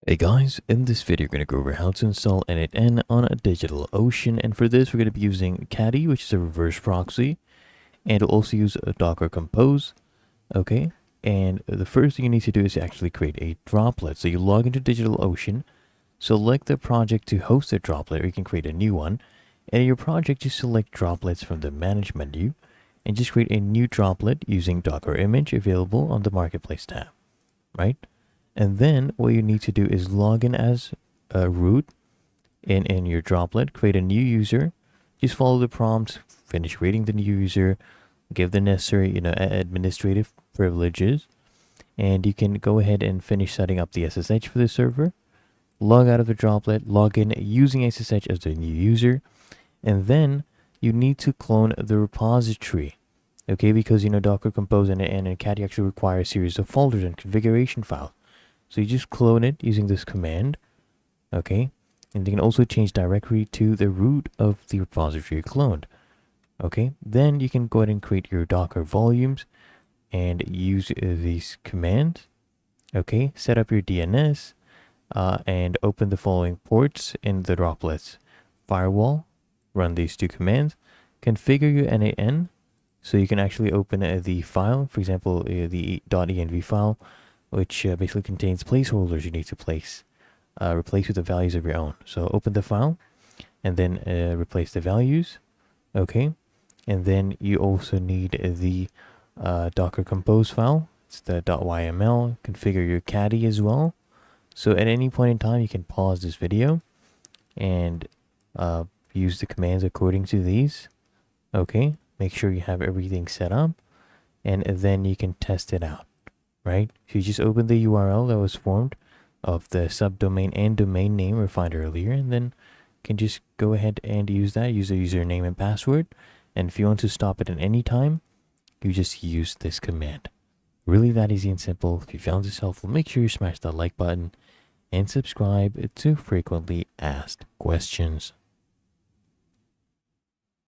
Hey guys, in this video we're going to go over how to install N8N on a Digitalocean, and for this we're going to be using Caddy, which is a reverse proxy, and we'll also use a Docker Compose. Okay, and the first thing you need to do is actually create a droplet. So you log into Digitalocean, select the project to host a droplet, or you can create a new one, and in your project just select droplets from the manage menu and just create a new droplet using Docker image available on the marketplace tab, right? And then what you need to do is log in as a root in your droplet, create a new user, just follow the prompts, finish creating the new user, give the necessary, administrative privileges, and you can go ahead and finish setting up the SSH for the server, log out of the droplet, log in using SSH as the new user, and then you need to clone the repository. Okay, because Docker Compose and Caddy actually require a series of folders and configuration files. So you just clone it using this command, okay? And you can also change directory to the root of the repository cloned, okay? Then you can go ahead and create your Docker volumes and use these commands, okay? Set up your DNS and open the following ports in the droplets firewall. Run these two commands. Configure your N8N so you can actually open the file, for example, the .env file, which basically contains placeholders you need to replace with the values of your own. So open the file and then replace the values. Okay. And then you also need the Docker Compose file. It's the .yml. Configure your caddy as well. So at any point in time, you can pause this video and use the commands according to these. Okay. Make sure you have everything set up, and then you can test it out. Right? So you just open the URL that was formed of the subdomain and domain name we found earlier, and then can just go ahead and use that, use the username and password. And if you want to stop it at any time, you just use this command. Really that easy and simple. If you found this helpful, make sure you smash that like button and subscribe to frequently asked questions.